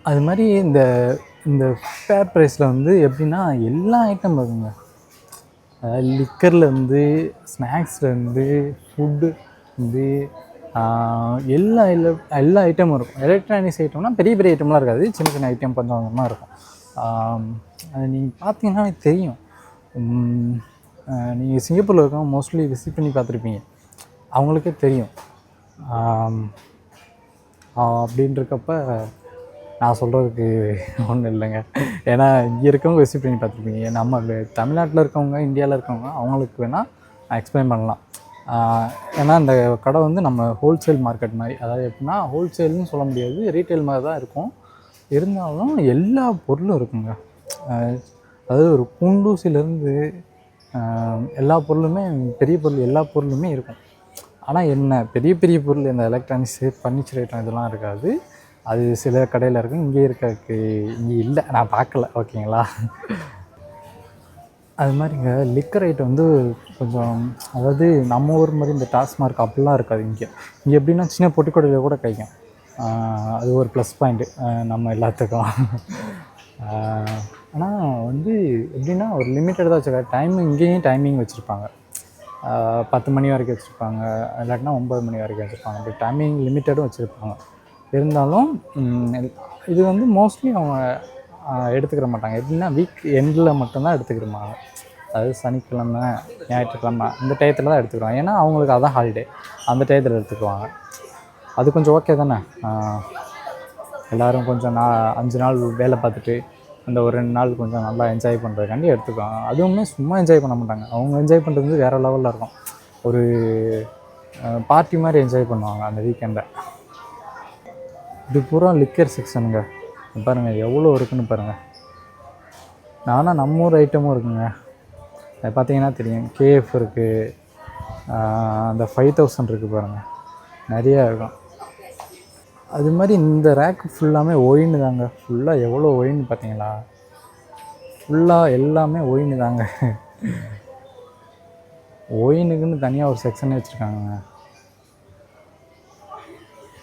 அது மாதிரி இந்த இந்த ஃபேர் ப்ரைஸில் வந்து எப்படின்னா எல்லா ஐட்டம் இருக்குங்க. லிக்கர்லேருந்து ஸ்நாக்ஸ்லேருந்து ஃபுட்டு வந்து எல்லா ஐட்டமும் இருக்கும். எலக்ட்ரானிக்ஸ் ஐட்டம்னா பெரிய பெரிய ஐட்டம்லாம் இருக்காது, சின்ன சின்ன ஐட்டம் கொஞ்சம் கொஞ்சமாக இருக்கும். அது நீங்கள் பார்த்தீங்கன்னா எனக்கு தெரியும். நீங்கள் சிங்கப்பூரில் இருக்கவங்க மோஸ்ட்லி விசிட் பண்ணி பார்த்துருப்பீங்க, அவங்களுக்கே தெரியும். அப்படின்றக்கப்ப நான் சொல்கிறதுக்கு ஒன்றும் இல்லைங்க. ஏன்னா இங்கே இருக்கவங்க விசிட் பண்ணி பார்த்துருப்பீங்க. நம்ம தமிழ்நாட்டில் இருக்கவங்க, இந்தியாவில் இருக்கவங்க, அவங்களுக்கு வேணால் நான் எக்ஸ்பிளைன் பண்ணலாம். ஏன்னா இந்த கடை வந்து நம்ம ஹோல்சேல் மார்க்கெட் மாதிரி, அதாவது எப்படின்னா ஹோல்சேல்னு சொல்ல முடியாது, ரீட்டைல் மாதிரி தான் இருக்கும். இருந்தாலும் எல்லா பொருளும் இருக்குங்க. அதாவது ஒரு குண்டூசிலேருந்து எல்லா பொருளுமே, பெரிய பொருள் எல்லா பொருளுமே இருக்கும். ஆனால் என்ன, பெரிய பெரிய பொருள் இந்த எலக்ட்ரானிக்ஸு ஃபர்னிச்சர் ஐட்டம் இதெல்லாம் இருக்காது. அது சில கடையில் இருக்கும், இங்கே இருக்கக்கு இங்கே இல்லை, நான் பார்க்கல. ஓகேங்களா? அது மாதிரிங்க லிக்கர் ஐட்டம் வந்து கொஞ்சம், அதாவது நம்ம ஊர் மாதிரி இந்த டாஸ்மார்க் அப்படிலாம் இருக்காது இங்கே. இங்கே எப்படின்னா சின்ன பொட்டி கடையில் கூட கிடைக்கும். அது ஒரு ப்ளஸ் பாயிண்ட்டு நம்ம எல்லாத்துக்கும். ஆனால் வந்து எப்படின்னா ஒரு லிமிட்டட் தான் வச்சுருக்காங்க. டைமிங் இங்கேயும் டைமிங் வச்சுருப்பாங்க. 10 மணி வரைக்கும் வச்சுருப்பாங்க, இல்லாட்டினா 9 மணி வரைக்கும் வச்சுருப்பாங்க. அப்படி டைமிங் லிமிட்டடும் வச்சுருப்பாங்க. இருந்தாலும் இது வந்து மோஸ்ட்லி அவங்க எடுத்துக்கிற மாட்டாங்க. எப்படின்னா வீக் எண்டில் மட்டும்தான் எடுத்துக்கிடுவாங்க. அதாவது சனிக்கிழமை, ஞாயிற்றுக்கிழமை அந்த டயத்தில் தான் எடுத்துக்குவாங்க. ஏன்னா அவங்களுக்கு அதான் ஹாலிடே, அந்த டயத்தில் எடுத்துக்குவாங்க. அது கொஞ்சம் ஓகே தானே. எல்லோரும் கொஞ்சம் 5 நாள் வேலை பார்த்துட்டு அந்த ஒரு 2 நாள் கொஞ்சம் நல்லா என்ஜாய் பண்ணுறதுக்காண்டி எடுத்துக்குவாங்க. அதுவுமே சும்மா என்ஜாய் பண்ண மாட்டாங்க. அவங்க என்ஜாய் பண்ணுறது வந்து வேறு லெவலில் இருக்கும். ஒரு பார்ட்டி மாதிரி என்ஜாய் பண்ணுவாங்க அந்த வீக்கெண்டை. இது பூரா லிக்கர் செக்ஷனுங்க. பாருங்கள் எவ்வளோ இருக்குதுன்னு பாருங்கள். ஆனால் நம்ம ஊர் ஐட்டமும் இருக்குங்க. அது பார்த்தீங்கன்னா தெரியும். கேஎஃப் இருக்குது, அந்த 5000 இருக்குது பாருங்கள், நிறையா இருக்கும். அது மாதிரி இந்த ரேக்கு ஃபுல்லாமே ஒயின்னு தாங்க. ஃபுல்லாக எவ்வளோ ஒயின்னு பார்த்தீங்களா? ஃபுல்லாக எல்லாமே ஒயின்னு தாங்க. ஒயினுக்குன்னு தனியாக ஒரு செக்ஷனே வச்சுருக்காங்க.